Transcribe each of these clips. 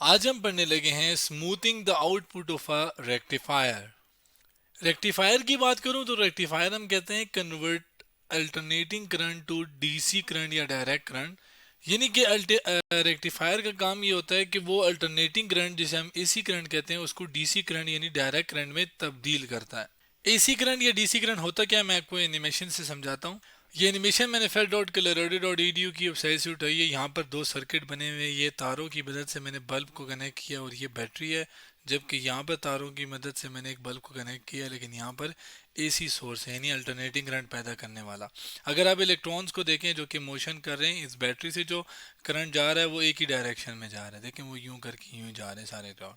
आज हम पढ़ने लगे हैं smoothing the output of a rectifier. Rectifier की बात करूं तो रेक्टिफायर हम कहते हैं convert alternating current to DC current या डायरेक्ट करंट। यानी कि रेक्टिफायर का काम ये होता है कि वो अल्टरनेटिंग करंट जिसे हम एसी करंट कहते हैं उसको डीसी करंट यानी डायरेक्ट करंट में तब्दील करता है। एसी करंट या डीसी करंट होता क्या है, मैं आपको एनिमेशन से समझाता हूँ। ये एनिमेशन मैंने fel.colorado.edu की वेबसाइट से उठाई है। यहाँ पर दो सर्किट बने हुए हैं, ये तारों की मदद से मैंने बल्ब को कनेक्ट किया और ये बैटरी है। जबकि यहाँ पर तारों की मदद से मैंने एक बल्ब को कनेक्ट किया, लेकिन यहाँ पर एसी सोर्स है यानी अल्टरनेटिंग करंट पैदा करने वाला। अगर आप इलेक्ट्रॉन्स को देखें जो कि मोशन कर रहे हैं, इस बैटरी से जो करंट जा रहा है वो एक ही डायरेक्शन में जा रहा है। देखें वो यूं करके यूं जा रहे हैं सारे इलेक्ट्रॉन।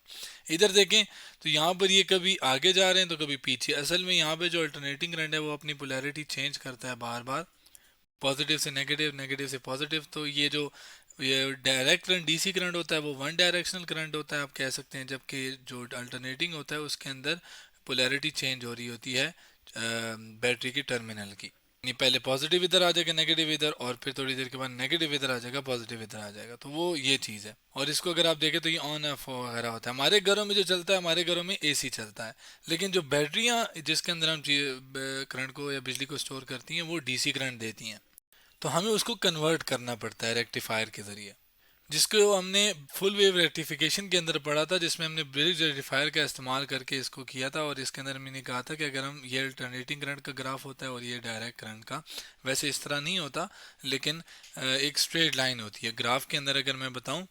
इधर देखें तो यहाँ पर ये कभी आगे जा रहे हैं तो कभी पीछे। असल में यहाँ पे जो अल्टरनेटिंग करंट है वो अपनी पोलैरिटी चेंज करता है बार बार, पॉजिटिव से नेगेटिव, नेगेटिव से पॉजिटिव। तो ये डायरेक्ट करंट डीसी करंट होता है वो वन डायरेक्शनल करंट होता है आप कह सकते हैं, जबकि जो अल्टरनेटिंग होता है उसके अंदर पोलैरिटी चेंज हो रही होती है बैटरी की टर्मिनल की। नहीं, पहले पॉजिटिव इधर आ जाएगा, नेगेटिव इधर, और फिर थोड़ी देर के बाद नेगेटिव इधर आ जाएगा, पॉजिटिव इधर आ जाएगा। तो वो ये चीज़ है। और इसको अगर आप देखें तो ये ऑन ऑफ वगैरह होता है। हमारे घरों में जो चलता है, हमारे घरों में एसी चलता है, लेकिन जो बैटरियाँ जिसके अंदर हम करंट को या बिजली को स्टोर करती हैं वो डीसी करंट देती हैं। तो हमें उसको कन्वर्ट करना पड़ता है रेक्टिफायर के ज़रिए, जिसको हमने फुल वेव रेक्टिफिकेशन के अंदर पढ़ा था, जिसमें हमने ब्रिज रेक्टिफायर का इस्तेमाल करके इसको किया था। और इसके अंदर मैंने कहा था कि अगर हम ये अल्टरनेटिंग करंट का ग्राफ होता है और ये डायरेक्ट करंट का, वैसे इस तरह नहीं होता, लेकिन एक स्ट्रेट लाइन होती है ग्राफ के अंदर। अगर मैं बताऊं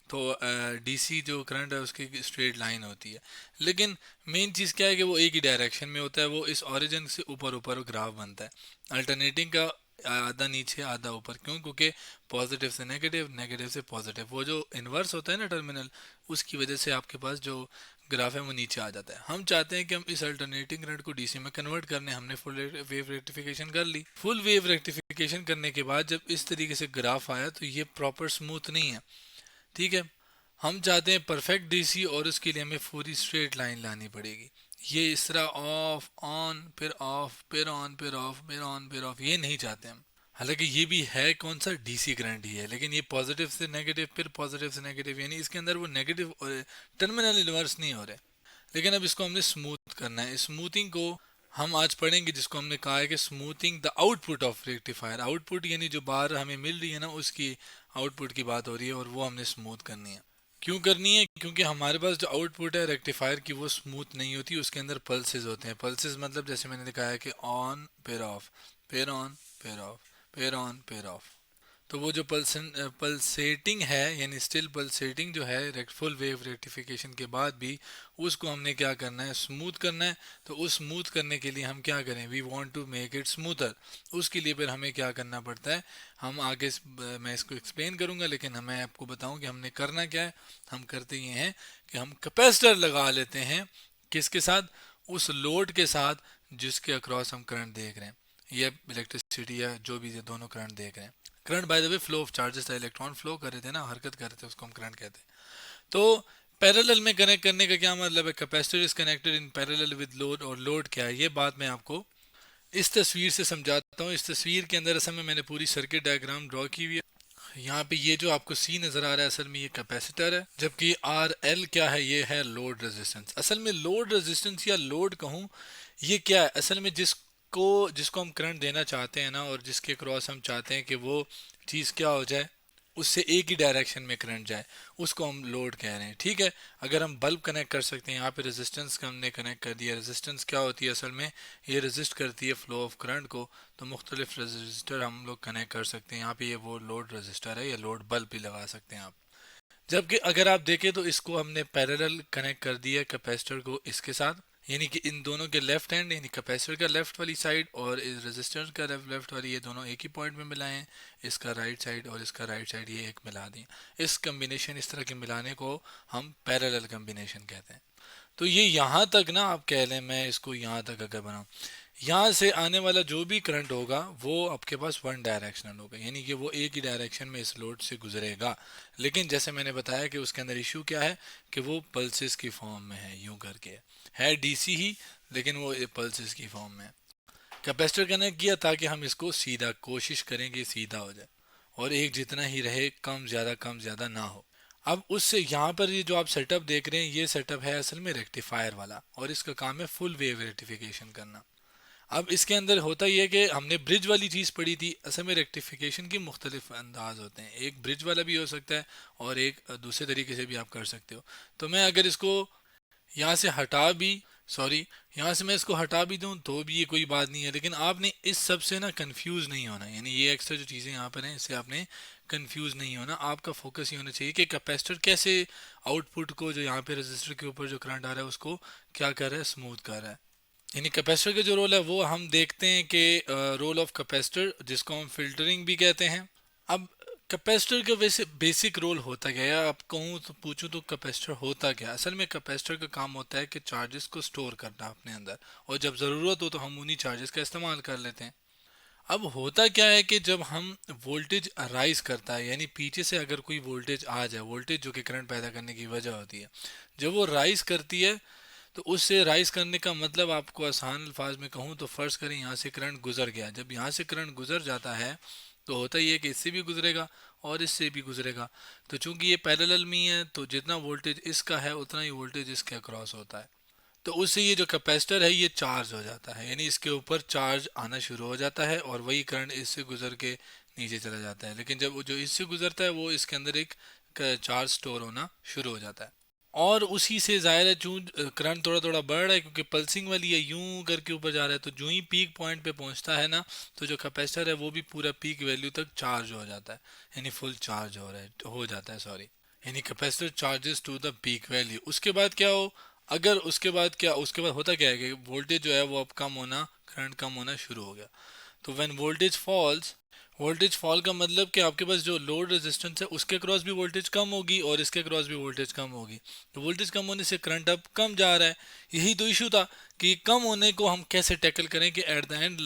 तो डीसी जो करंट है उसकी स्ट्रेट लाइन होती है, लेकिन मेन चीज़ क्या है कि वो एक ही डायरेक्शन में होता है। वो इस ओरिजिन से ऊपर ऊपर ग्राफ बनता है। अल्टरनेटिंग का आधा नीचे आधा ऊपर, क्यों? क्योंकि पॉजिटिव से नेगेटिव, नेगेटिव से पॉजिटिव, वो जो इन्वर्स होता है ना टर्मिनल, उसकी वजह से आपके पास जो ग्राफ है वो नीचे आ जाता है। हम चाहते हैं कि हम इस अल्टरनेटिंग करंट को डीसी में कन्वर्ट करने, हमने फुल वेव रेक्टिफिकेशन कर ली। फुल वेव रेक्टिफिकेशन करने के बाद जब इस तरीके से ग्राफ आया तो ये प्रॉपर स्मूथ नहीं है, ठीक है। हम चाहते हैं परफेक्ट डीसी, और उसके लिए हमें पूरी स्ट्रेट लाइन लानी पड़ेगी। ये इस तरह ऑफ ऑन फिर ऑफ फिर ऑन फिर ऑफ फिर ऑन फिर ऑफ, ये नहीं चाहते हम। हालांकि ये भी है कौन सा, डीसी करंट ही है, लेकिन ये पॉजिटिव से नेगेटिव फिर पॉजिटिव से नेगेटिव, यानी इसके अंदर वो नेगेटिव और टर्मिनल इन्वर्स नहीं हो रहे। लेकिन अब इसको हमने स्मूथ करना है। स्मूथिंग को हम आज पढ़ेंगे, जिसको हमने कहा है कि smoothing the output of rectifier. Output यानी जो बाहर हमें मिल रही है ना, उसकी आउटपुट की बात हो रही है, और वो हमने स्मूथ करनी है। क्यों करनी है? क्योंकि हमारे पास जो आउटपुट है रेक्टिफायर की वो स्मूथ नहीं होती, उसके अंदर पल्सेस होते हैं। पल्सेस मतलब जैसे मैंने दिखाया कि ऑन फिर ऑफ फिर ऑन फिर ऑफ फिर ऑन फिर ऑफ। तो वो जो पल्सेटिंग है यानी स्टिल पल्सेटिंग जो है फुल वेव रेक्टिफिकेशन के बाद भी, उसको हमने क्या करना है, स्मूथ करना है। तो उस स्मूथ करने के लिए हम क्या करें, we want to make it smoother. उसके लिए फिर हमें क्या करना पड़ता है, हम आगे मैं इसको एक्सप्लेन करूंगा, लेकिन मैं आपको बताऊं कि हमने करना क्या है। हम करते ये हैं कि हम कैपेसिटर लगा लेते हैं, किसके साथ, उस लोड के साथ जिसके अक्रॉस हम करंट देख रहे हैं, ये इलेक्ट्रिसिटी या जो भी ये दोनों करंट देख रहे हैं। Current by the way flow of charges है, इलेक्ट्रॉन फ्लो कर रहे थे ना, हरकत कर रहे थे, उसको हम करंट कहते हैं। तो पैरेलल में कनेक्ट करने का क्या मतलब है, capacitor is connected in parallel with load. और लोड क्या है ये बात मैं आपको इस तस्वीर से समझाता हूँ। इस तस्वीर के अंदर असल में मैंने पूरी सर्किट डायग्राम ड्रॉ की हुई है। यहाँ पे ये जो आपको सी नजर आ रहा है, असल में ये कैपेसिटर है, जबकि आर एल क्या है, ये है लोड रेजिस्टेंस। असल में लोड रेजिस्टेंस या लोड कहूँ, ये क्या है, असल में जिसको हम करंट देना चाहते हैं ना, और जिसके क्रॉस हम चाहते हैं कि वो चीज़ क्या हो जाए, उससे एक ही डायरेक्शन में करंट जाए, उसको हम लोड कह रहे हैं, ठीक है। अगर हम बल्ब कनेक्ट कर सकते हैं, यहाँ पे रेजिस्टेंस का हमने कनेक्ट कर दिया। रेजिस्टेंस क्या होती है, असल में ये रेजिस्ट करती है फ्लो ऑफ करंट को। तो मुख्तलिफ रेजिस्टर हम लोग कनेक्ट कर सकते हैं। यहाँ पे ये वो लोड रेजिस्टर है, या लोड बल्ब भी लगा सकते हैं आप। जबकि अगर आप देखें तो इसको हमने पैरेलल कनेक्ट कर दिया कैपेसिटर को इसके साथ, यानी कि इन दोनों के लेफ्ट हैंड यानी कैपेसिटर का लेफ्ट वाली साइड और इस रेजिस्टेंस का लेफ्ट वाली, ये दोनों एक ही पॉइंट में मिलाए हैं। इसका राइट साइड और इसका राइट साइड ये एक मिला दिए। इस कम्बिनेशन, इस तरह के मिलाने को हम पैरेलल कम्बिनेशन कहते हैं। तो ये यहाँ तक ना आप कह लें, मैं इसको यहाँ तक अगर बनाऊँ, यहाँ से आने वाला जो भी करंट होगा वो आपके पास वन डायरेक्शनल होगा, यानी कि वो एक ही डायरेक्शन में इस लोड से गुजरेगा। लेकिन जैसे मैंने बताया कि उसके अंदर इशू क्या है कि वो पल्सेस की फॉर्म में है, यूं करके है डीसी ही, लेकिन वो पल्सेस की फॉर्म में है। कैपेसिटर कनेक्ट किया ताकि हम इसको सीधा, कोशिश करें कि सीधा हो जाए और एक जितना ही रहे, कम ज़्यादा ना हो। अब उससे यहाँ पर ये जो आप सेटअप देख रहे हैं, ये सेटअप है असल में रेक्टिफायर वाला, और इसका काम है फुल वेव रेक्टिफिकेशन करना। अब इसके अंदर होता ही है कि हमने ब्रिज वाली चीज़ पढ़ी थी, असल में रेक्टिफिकेशन की मुख्तलिफ अंदाज होते हैं, एक ब्रिज वाला भी हो सकता है और एक दूसरे तरीके से भी आप कर सकते हो। तो मैं अगर इसको यहाँ से हटा भी, सॉरी, यहाँ से मैं इसको हटा भी दूँ तो भी ये कोई बात नहीं है, लेकिन आपने इस सब से ना कंफ्यूज नहीं होना, यानी ये एक्स्ट्रा जो चीज़ें यहाँ पर हैं इससे आपने कंफ्यूज नहीं होना। आपका फोकस ये होना चाहिए कि कैपेसिटर कैसे आउटपुट को, जो यहाँ पे रजिस्टर के ऊपर जो करंट आ रहा है उसको क्या कर रहा है, स्मूथ कर रहा है। यानी कैपेसिटर का जो रोल है वो हम देखते हैं कि रोल ऑफ कैपेसिटर, जिसको हम फिल्टरिंग भी कहते हैं। अब कैपेसिटर का वैसे बेसिक रोल होता क्या है, आप कहूँ तो पूछूं तो कैपेसिटर होता क्या है? असल में कैपेसिटर का काम होता है कि चार्जेस को स्टोर करना अपने अंदर, और जब ज़रूरत हो तो हम उन्हीं चार्जेस का इस्तेमाल कर लेते हैं। अब होता क्या है कि जब हम वोल्टेज राइज करता है, यानी पीछे से अगर कोई वोल्टेज आ जाए, वोल्टेज जो कि करंट पैदा करने की वजह होती है, जब वो राइज करती है तो उससे राइज करने का मतलब, आपको आसान अल्फाज में कहूँ तो फर्ज करें यहाँ से करंट गुजर गया, जब यहाँ से करंट गुजर जाता है तो होता ही है कि इससे भी गुजरेगा और इससे भी गुजरेगा। तो चूंकि ये पैरेलल में ही है तो जितना वोल्टेज इसका है उतना ही वोल्टेज इसके अक्रॉस होता है। तो उससे ये जो कैपेसिटर है ये चार्ज हो जाता है, यानी इसके ऊपर चार्ज आना शुरू हो जाता है और वही करंट इससे गुजर के नीचे चला जाता है। लेकिन जब वो जो इससे गुजरता है वो इसके अंदर एक चार्ज स्टोर होना शुरू हो जाता है, और उसी से ज़ाहिर है चूँ करंट थोड़ा थोड़ा बढ़ रहा है क्योंकि पल्सिंग वाली है, यूं करके ऊपर जा रहा है, तो जो ही पीक पॉइंट पे पहुंचता है ना, तो जो कैपेसिटर है वो भी पूरा पीक वैल्यू तक चार्ज हो जाता है, यानी फुल चार्ज हो रहा है, हो जाता है, सॉरी। यानी capacitor charges to the peak value. उसके बाद क्या हो, अगर उसके बाद क्या, उसके बाद होता क्या है कि वोल्टेज जो है वो अब कम होना, करंट कम होना शुरू हो गया। तो when voltage falls, voltage fall का मतलब कि आपके पास जो लोड रेजिस्टेंस है उसके क्रॉस भी वोल्टेज कम होगी और इसके क्रॉस भी वोल्टेज कम होगी। तो वोल्टेज कम होने से करंट अब कम जा रहा है। यही तो इशू था कि कम होने को हम कैसे टैकल करें कि एट द एंड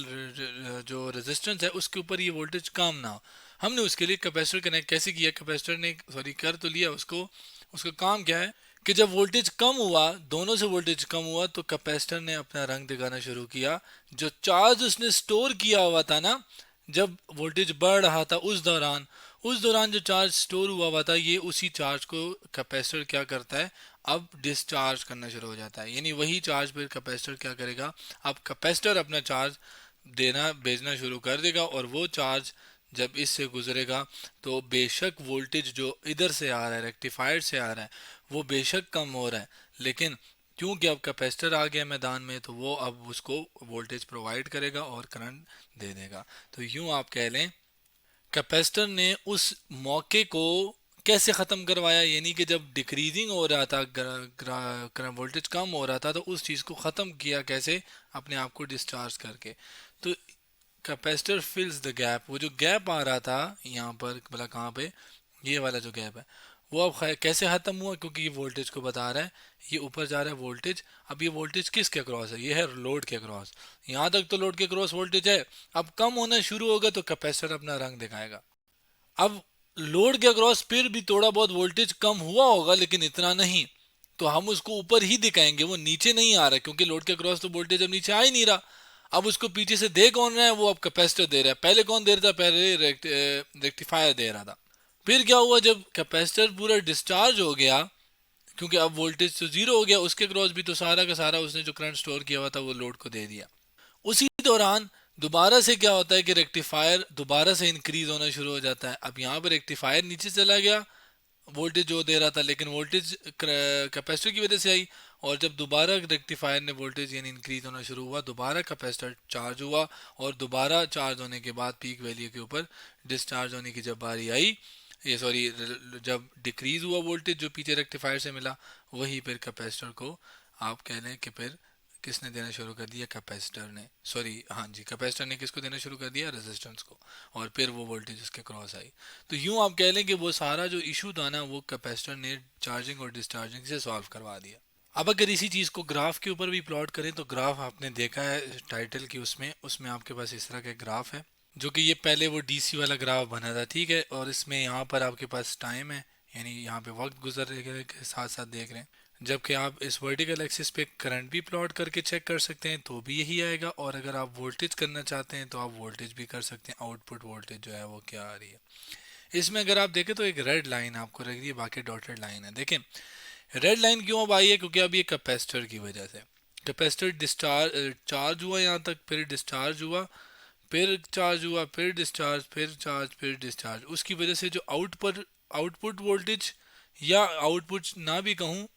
जो रेजिस्टेंस है उसके ऊपर ये वोल्टेज कम ना हो। हमने उसके लिए कैपेसिटर कनेक्ट कैसे किया, कैपेसिटर ने सॉरी कर तो लिया उसको, उसका काम क्या है कि जब वोल्टेज कम हुआ, दोनों से वोल्टेज कम हुआ, तो कैपेसिटर ने अपना रंग दिखाना शुरू किया। जो चार्ज उसने स्टोर किया हुआ था ना, जब वोल्टेज बढ़ रहा था उस दौरान जो चार्ज स्टोर हुआ हुआ था, ये उसी चार्ज को कैपेसिटर क्या करता है, अब डिस्चार्ज करना शुरू हो जाता है। यानी वही चार्ज पर कैपेसिटर क्या करेगा, अब कैपेसिटर अपना चार्ज देना भेजना शुरू कर देगा, और वो चार्ज जब इससे गुजरेगा तो बेशक वोल्टेज जो इधर से आ रहा है, रेक्टिफायर से आ रहा है, वो बेशक कम हो रहा है, लेकिन क्योंकि अब कैपेसिटर आ गया मैदान में तो वो अब उसको वोल्टेज प्रोवाइड करेगा और करंट दे देगा। तो यूं आप कह लें कैपेसिटर ने उस मौके को कैसे ख़त्म करवाया, यानी कि जब डिक्रीजिंग हो रहा था, वोल्टेज कम हो रहा था, तो उस चीज़ को ख़त्म किया कैसे, अपने आप को डिस्चार्ज करके। तो कैपेसिटर फिल्स द गैप, वो जो गैप आ रहा था यहाँ पर, भला कहाँ पे, ये वाला जो गैप है वो अब कैसे ख़त्म हुआ, क्योंकि ये वोल्टेज को बता रहा है, ये ऊपर जा रहा है वोल्टेज। अब ये वोल्टेज किसके अक्रॉस है, ये है लोड के अक्रॉस। यहाँ तक तो लोड के अक्रॉस वोल्टेज है, अब कम होना शुरू होगा तो कैपेसिटर अपना रंग दिखाएगा। अब लोड के अक्रॉस फिर भी थोड़ा बहुत वोल्टेज कम हुआ होगा लेकिन इतना नहीं, तो हम उसको ऊपर ही दिखाएंगे, वो नीचे नहीं आ रहा, क्योंकि लोड के अक्रॉस तो वोल्टेज अब नीचे आ ही नहीं रहा। अब उसको पीछे से दे कौन रहा है, वो अब कैपेसिटर दे रहा है। पहले कौन दे रहा था, पहले रेक्टिफायर दे रहा था। फिर क्या हुआ, जब कैपेसिटर पूरा डिस्चार्ज हो गया, क्योंकि अब वोल्टेज तो जीरो हो गया, उसके क्रॉस भी तो सारा का सारा उसने जो करंट स्टोर किया हुआ था वो लोड को दे दिया। उसी दौरान दोबारा से क्या होता है कि रेक्टिफायर दोबारा से इंक्रीज होना शुरू हो जाता है। अब यहाँ पर रेक्टिफायर नीचे चला गया वोल्टेज जो दे रहा था, लेकिन वोल्टेज कैपेसिटर की वजह से आई, और जब दोबारा रेक्टिफायर ने वोल्टेज यानी इंक्रीज होना शुरू हुआ, दोबारा कैपेसिटर चार्ज हुआ, और दोबारा चार्ज होने के बाद पीक वैल्यू के ऊपर डिस्चार्ज होने की जब बारी आई, ये सॉरी, जब डिक्रीज हुआ वोल्टेज जो पीछे रेक्टिफायर से मिला, वही फिर कैपेसिटर को आप कह लें कि फिर किसने देना शुरू कर दिया, कैपेसिटर ने, सॉरी हाँ जी, कैपेसिटर ने किसको देना शुरू कर दिया, रेजिस्टेंस को, और फिर वो वोल्टेज उसके क्रॉस आई। तो यूं आप कह लें कि वो सारा जो इशू था ना, वो कैपेसिटर ने चार्जिंग और डिस्चार्जिंग से सॉल्व करवा दिया। अब अगर इसी चीज़ को ग्राफ के ऊपर भी प्लॉट करें तो ग्राफ आपने देखा है टाइटल की, उसमें उसमें आपके पास इस तरह का ग्राफ है, जो कि ये पहले वो डीसी वाला ग्राफ बना था, ठीक है, और इसमें यहाँ पर आपके पास टाइम है, यानी यहाँ पे वक्त गुजरने के साथ साथ देख रहे हैं। जबकि आप इस वर्टिकल एक्सिस पे करंट भी प्लॉट करके चेक कर सकते हैं तो भी यही आएगा, और अगर आप वोल्टेज करना चाहते हैं तो आप वोल्टेज भी कर सकते हैं, आउटपुट वोल्टेज जो है वो क्या आ रही है। इसमें अगर आप देखें तो एक रेड लाइन आपको लग रही है, बाकी डॉटेड लाइन है। देखें रेड लाइन क्यों अब आई है, क्योंकि अब ये कैपेसिटर की वजह से, कैपेसिटर डिस्चार्ज चार्ज हुआ यहाँ तक, फिर डिस्चार्ज हुआ, फिर चार्ज हुआ, फिर डिस्चार्ज, फिर चार्ज, फिर डिस्चार्ज। उसकी वजह से जो आउटपुट वोल्टेज, या आउटपुट ना भी कहूँ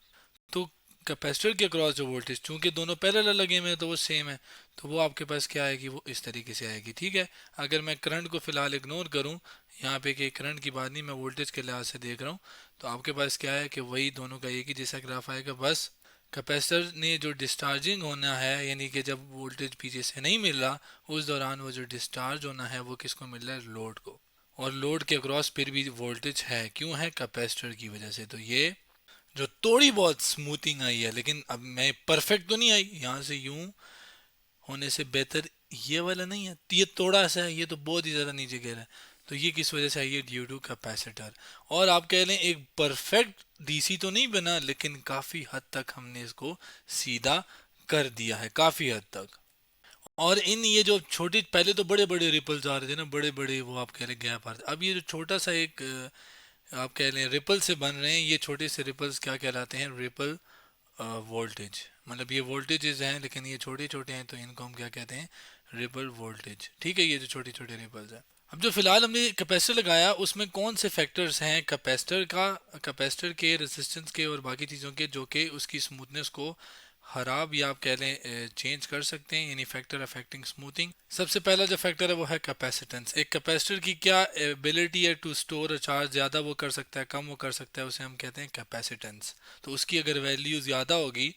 तो कैपेसिटर के अक्रॉस जो वोल्टेज, चूंकि दोनों पैरेलल लगे हुए हैं तो वो सेम है, तो वो आपके पास क्या आएगी, वो इस तरीके से आएगी। ठीक है, अगर मैं करंट को फिलहाल इग्नोर करूं, यहाँ पे कि करंट की बात नहीं, मैं वोल्टेज के लिहाज से देख रहा हूँ, तो आपके पास क्या है कि वही दोनों का एक ही जैसा ग्राफ आएगा। बस कैपेसिटर ने जो डिस्चार्जिंग होना है, यानी कि जब वोल्टेज पीछे से नहीं मिल रहा, उस दौरान वो जो डिस्चार्ज होना है वो किसको मिल रहा है, लोड को। और लोड के अक्रॉस फिर भी वोल्टेज है, क्यों है, कैपेसिटर की वजह से। तो ये जो थोड़ी बहुत स्मूथिंग आई है, लेकिन अब मैं परफेक्ट तो नहीं आई, यहाँ से यूं होने से बेहतर ये वाला नहीं है, ये थोड़ा सा है, ये तो बहुत ही ज़्यादा नीचे गिरा है। तो ये किस वजह से आई है, ड्यू टू कैपेसिटर। और आप कह लें एक परफेक्ट डीसी तो नहीं बना, लेकिन काफ़ी हद तक हमने इसको सीधा कर दिया है, काफ़ी हद तक। और इन ये जो छोटी, पहले तो बड़े बड़े रिपल्स आ रहे थे ना, बड़े बड़े वो आप कह रहे गैप आ रहे थे, अब ये जो छोटा सा एक आप कह लें रिपल से बन रहे हैं, ये छोटे से रिपल्स क्या कहलाते हैं, रिपल वोल्टेज। मतलब ये वोल्टेजेस हैं लेकिन ये छोटे छोटे हैं, तो इनको हम क्या कहते हैं, रिपल वोल्टेज। ठीक है, ये जो छोटे छोटे रिपल्स हैं। अब जो फिलहाल हमने कैपेसिटर लगाया, उसमें कौन से फैक्टर्स हैं कैपेसिटर का, कैपेसिटर के, रेजिस्टेंस के और बाकी चीज़ों के, जो कि उसकी स्मूथनेस को खराब या आप कह लें चेंज कर सकते हैं, यानी फैक्टर अफेक्टिंग स्मूथिंग। सबसे पहला जो फैक्टर है वो है कैपेसिटेंस। एक कैपेसिटर की क्या एबिलिटी है टू स्टोर अ चार्ज, ज़्यादा वो कर सकता है, कम वो कर सकता है, उसे हम कहते हैं कैपेसिटेंस। तो उसकी अगर वैल्यू ज़्यादा होगी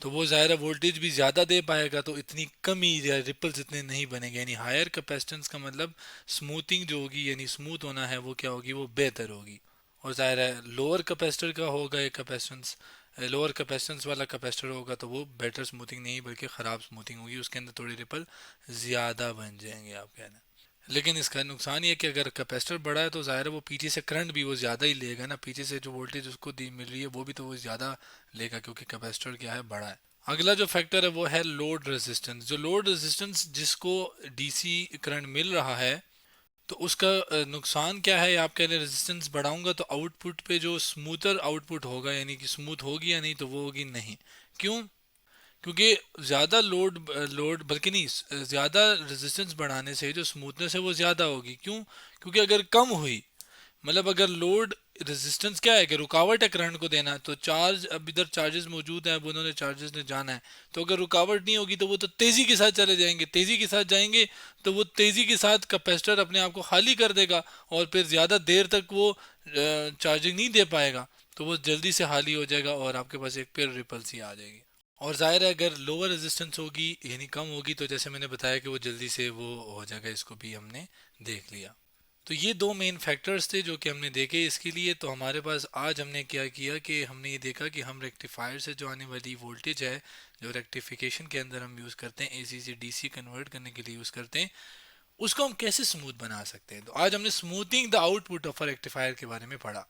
तो वो ज़ाहिर है वोल्टेज भी ज़्यादा दे पाएगा, तो इतनी कमी या रिपल्स इतने नहीं बनेंगे। यानी हायर कैपेसिटेंस का मतलब स्मूथिंग जो होगी, यानी स्मूथ होना है, वो क्या होगी, वो बेहतर होगी। और ज़ाहिर है लोअर कैपेसिटर का होगा एक कैपेसिटेंस, लोअर कैपेसिटेंस वाला कैपेसिटर होगा तो वो बेटर स्मूथिंग नहीं बल्कि ख़राब स्मूथिंग होगी, उसके अंदर थोड़ी रिपल ज़्यादा बन जाएंगे आप कह रहे हैं। लेकिन इसका नुकसान ये है कि अगर कैपेसिटर बड़ा है तो ज़ाहिर है वो पीछे से करंट भी वो ज़्यादा ही लेगा ना, पीछे से जो वोल्टेज उसको दी मिल रही है वो भी तो वो ज़्यादा लेगा, क्योंकि कैपेसिटर क्या है, बड़ा है। अगला जो फैक्टर है वो है लोड रेजिस्टेंस। जो लोड रेजिस्टेंस जिसको डीसी करंट मिल रहा है, तो उसका नुकसान क्या है, आप कह रहे रेजिस्टेंस बढ़ाऊंगा तो आउटपुट पे जो स्मूथर आउटपुट होगा, यानी कि स्मूथ होगी या नहीं, तो वो होगी नहीं। क्यों, क्योंकि ज़्यादा लोड बल्कि नहीं, ज़्यादा रेजिस्टेंस बढ़ाने से जो स्मूथनेस है वो ज़्यादा होगी। क्यों, क्योंकि अगर कम हुई, मतलब अगर लोड रेजिस्टेंस क्या है कि रुकावट है करंट को देना, तो चार्ज, अब इधर चार्जेस मौजूद हैं, अब उन्होंने चार्जेस ने जाना है, तो अगर रुकावट नहीं होगी तो वो तो तेज़ी के साथ चले जाएंगे, तेज़ी के साथ जाएंगे, तो वो तेज़ी के साथ कैपेसिटर अपने आप को खाली कर देगा, और फिर ज़्यादा देर तक वो चार्जिंग नहीं दे पाएगा, तो वो जल्दी से खाली हो जाएगा और आपके पास एक फिर रिपल सी आ जाएगी। और जाहिर है अगर लोअर रेजिस्टेंस होगी यानी कम होगी, तो जैसे मैंने बताया कि वो जल्दी से वो हो जाएगा, इसको भी हमने देख लिया। तो ये दो मेन फैक्टर्स थे जो कि हमने देखे इसके लिए। तो हमारे पास आज हमने क्या किया कि हमने ये देखा कि हम रेक्टिफायर से जो आने वाली वोल्टेज है, जो रेक्टिफिकेशन के अंदर हम यूज़ करते हैं, एसी से डीसी कन्वर्ट करने के लिए यूज़ करते हैं, उसको हम कैसे स्मूथ बना सकते हैं। तो आज हमने smoothing the output of a rectifier के बारे में पढ़ा।